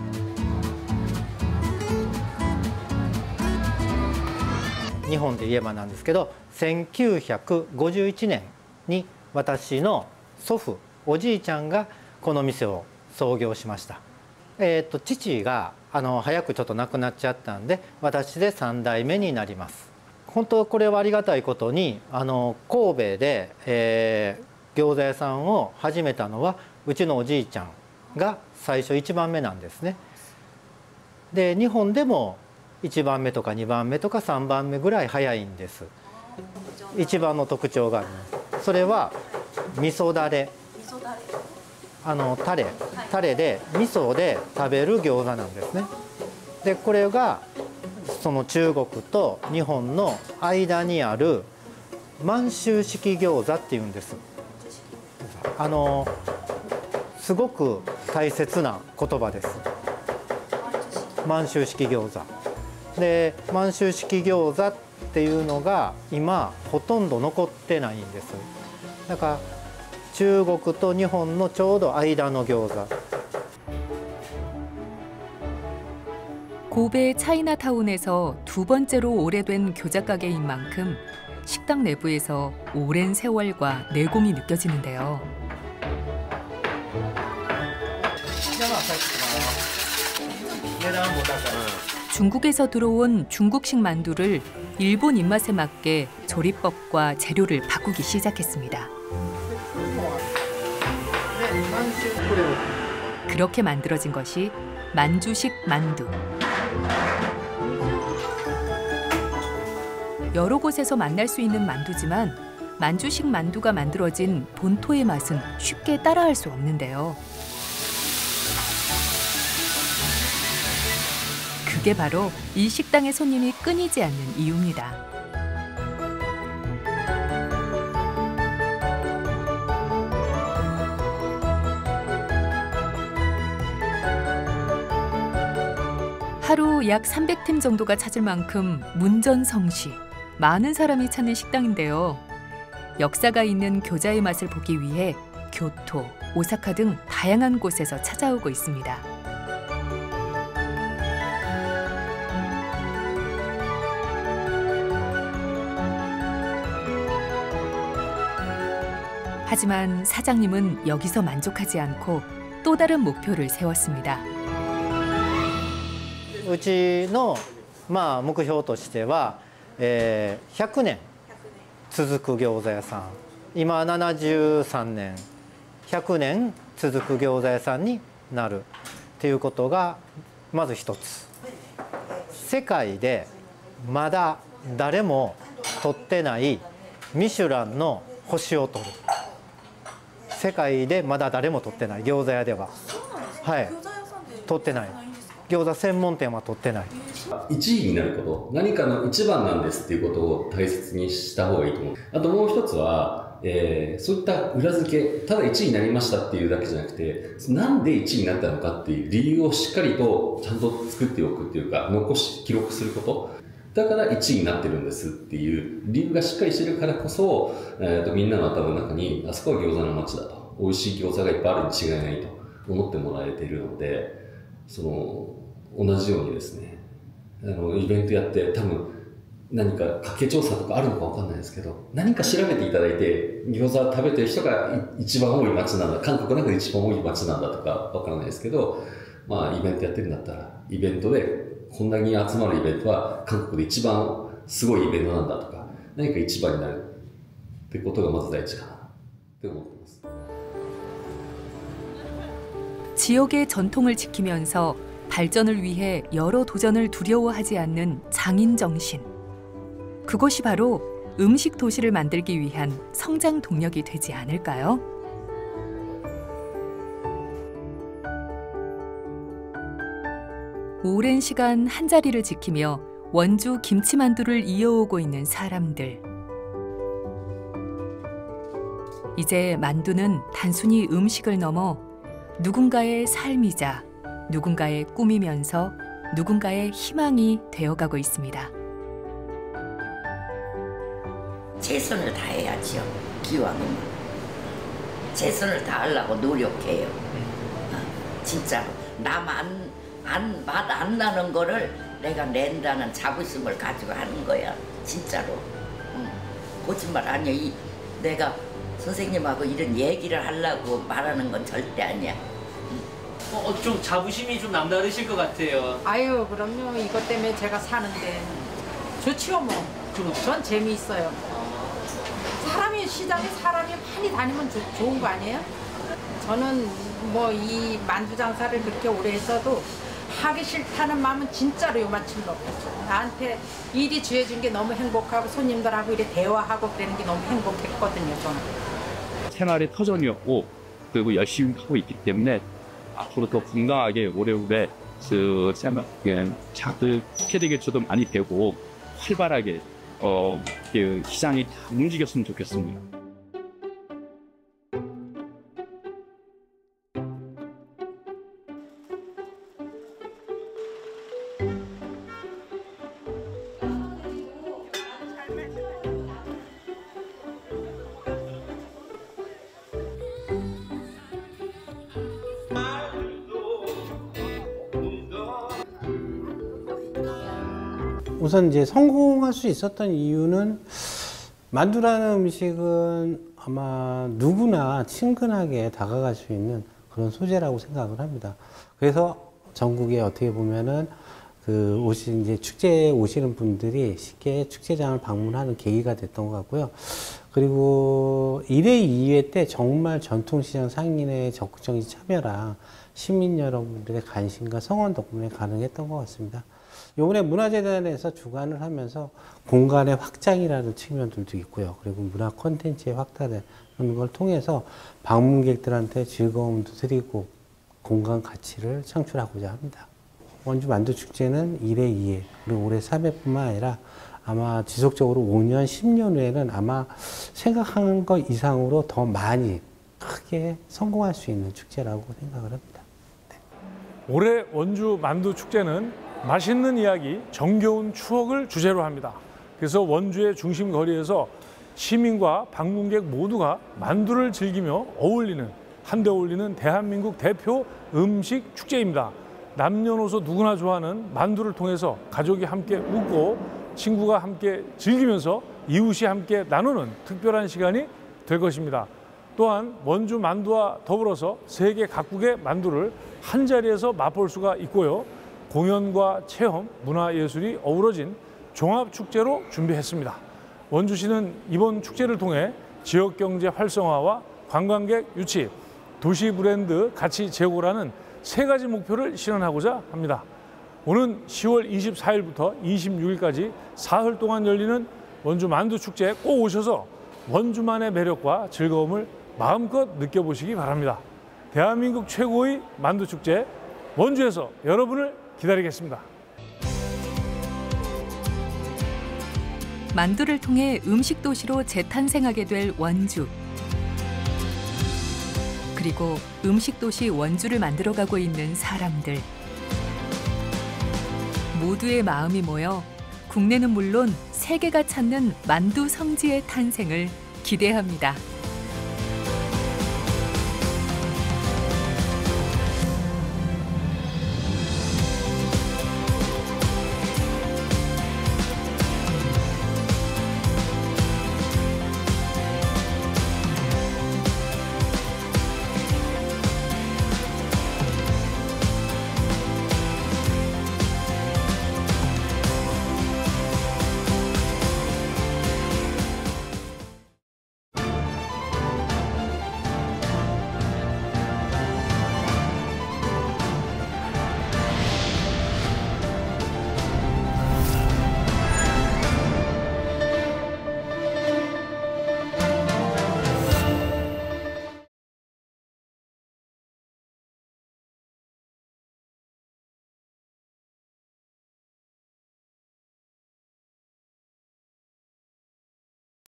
日本で言えばなんですけど、1951年に私の祖父、おじいちゃんがこの店を創業しました。父が早くちょっと亡くなっちゃったんで、私で3代目になります。本当これはありがたいことに神戸で、餃子屋さんを始めたのはうちのおじいちゃんが最初1番目なんですね。で日本でも1番目とか2番目とか3番目ぐらい早いんです。一番の特徴があります。それは味噌だれ、タレで味噌で食べる餃子なんですね。でこれがその中国と日本の間にある満州式餃子っていうんです。すごく大切な言葉です。満州式餃子で、満州式餃子っていうのが今ほとんど残ってないんです。だから中国と日本のちょうど間の餃子。 고베 차이나타운에서 두 번째로 오래된 교자 가게인 만큼 식당 내부에서 오랜 세월과 내공이 느껴지는데요. 중국에서 들어온 중국식 만두를 일본 입맛에 맞게 조리법과 재료를 바꾸기 시작했습니다. 그렇게 만들어진 것이 만주식 만두. 여러 곳에서 만날 수 있는 만두지만 만주식 만두가 만들어진 본토의 맛은 쉽게 따라할 수 없는데요. 그게 바로 이 식당의 손님이 끊이지 않는 이유입니다. 하루 약 300팀 정도가 찾을 만큼 문전성시, 많은 사람이 찾는 식당인데요. 역사가 있는 교자의 맛을 보기 위해 교토, 오사카 등 다양한 곳에서 찾아오고 있습니다. 하지만 사장님은 여기서 만족하지 않고 또 다른 목표를 세웠습니다. うちの目標としては、100年続く餃子屋さん、今73年、100年続く餃子屋さんになるということがまず一つ。世界でまだ誰も取ってないミシュランの星を取る。世界でまだ誰も取ってない餃子屋では、はい、取ってない。餃子専門店は取ってない。1位になること、何かの一番なんですっていうことを大切にした方がいいと思う。あともう一つは、そういった裏付け、ただ1位になりましたっていうだけじゃなくて、なんで1位になったのかっていう理由をしっかりとちゃんと作っておくっていうか、記録すること。だから1位になってるんですっていう理由がしっかりしてるからこそ、みんなの頭の中に、あそこは餃子の街だと。美味しい餃子がいっぱいあるに違いないと思ってもらえているので、同じようにですね、イベントやって多分何か家計調査とかあるのかわかんないですけど、何か調べていただいて、餃子食べてる人が一番多い街なんだ、韓国の中で一番多い街なんだとかわからないですけど、イベントやってるんだったら、イベントでこんなに集まるイベントは韓国で一番すごいイベントなんだとか、何か一番になるってことがまず第一かなって思ってます。 지역의 전통을 지키면서 발전을 위해 여러 도전을 두려워하지 않는 장인 정신. 그것이 바로 음식 도시를 만들기 위한 성장 동력이 되지 않을까요? 오랜 시간 한자리를 지키며 원주 김치만두를 이어오고 있는 사람들. 이제 만두는 단순히 음식을 넘어 누군가의 삶이자 누군가의 꿈이면서 누군가의 희망이 되어가고 있습니다. 최선을 다해야죠. 기왕이면 최선을 다하려고 노력해요. 진짜로 남 맛 안 나는 거를 내가 낸다는 자부심을 가지고 하는 거야. 진짜로. 거짓말 아니야. 내가 선생님하고 이런 얘기를 하려고 말하는 건 절대 아니야. 좀 자부심이 좀 남다르실 것 같아요. 아유, 그럼요. 이것 때문에 제가 사는데 좋지요 뭐. 전 재미있어요. 시장에 사람이 많이 다니면 좋은 거 아니에요? 저는 뭐 이 만두 장사를 그렇게 오래 했어도 하기 싫다는 마음은 진짜로 요만치는 없었어요. 나한테 일이 주어진 게 너무 행복하고 손님들하고 이렇게 대화하고 그러는 게 너무 행복했거든요, 저는. 생활의 터전이었고 그리고 열심히 하고 있기 때문에 앞으로 더 건강하게 오래오래 자들 캐릭터도 많이 되고 활발하게 시장이 다 움직였으면 좋겠습니다. 우선 이제 성공할 수 있었던 이유는 만두라는 음식은 아마 누구나 친근하게 다가갈 수 있는 그런 소재라고 생각을 합니다. 그래서 전국에 어떻게 보면은 이제 축제에 오시는 분들이 쉽게 축제장을 방문하는 계기가 됐던 것 같고요. 그리고 1회, 2회 때 정말 전통시장 상인의 적극적인 참여랑 시민 여러분들의 관심과 성원 덕분에 가능했던 것 같습니다. 이번에 문화재단에서 주관을 하면서 공간의 확장이라는 측면들도 있고요. 그리고 문화 콘텐츠의 확대를 하는 걸 통해서 방문객들한테 즐거움도 드리고 공간 가치를 창출하고자 합니다. 원주 만두축제는 1회, 2회, 그리고 올해 3회뿐만 아니라 아마 지속적으로 5년, 10년 후에는 아마 생각하는 것 이상으로 더 많이 크게 성공할 수 있는 축제라고 생각을 합니다. 네. 올해 원주 만두축제는 맛있는 이야기, 정겨운 추억을 주제로 합니다. 그래서 원주의 중심 거리에서 시민과 방문객 모두가 만두를 즐기며 한데 어울리는 대한민국 대표 음식 축제입니다. 남녀노소 누구나 좋아하는 만두를 통해서 가족이 함께 웃고 친구가 함께 즐기면서 이웃이 함께 나누는 특별한 시간이 될 것입니다. 또한 원주 만두와 더불어서 세계 각국의 만두를 한자리에서 맛볼 수가 있고요. 공연과 체험, 문화예술이 어우러진 종합축제로 준비했습니다. 원주시는 이번 축제를 통해 지역경제 활성화와 관광객 유치, 도시 브랜드 가치 제고라는 3가지 목표를 실현하고자 합니다. 오는 10월 24일부터 26일까지 사흘 동안 열리는 원주 만두축제에 꼭 오셔서 원주만의 매력과 즐거움을 마음껏 느껴보시기 바랍니다. 대한민국 최고의 만두축제 원주에서 여러분을 기다리겠습니다. 만두를 통해 음식 도시로 재탄생하게 될 원주. 그리고 음식 도시 원주를 만들어가고 있는 사람들. 모두의 마음이 모여 국내는 물론 세계가 찾는 만두 성지의 탄생을 기대합니다.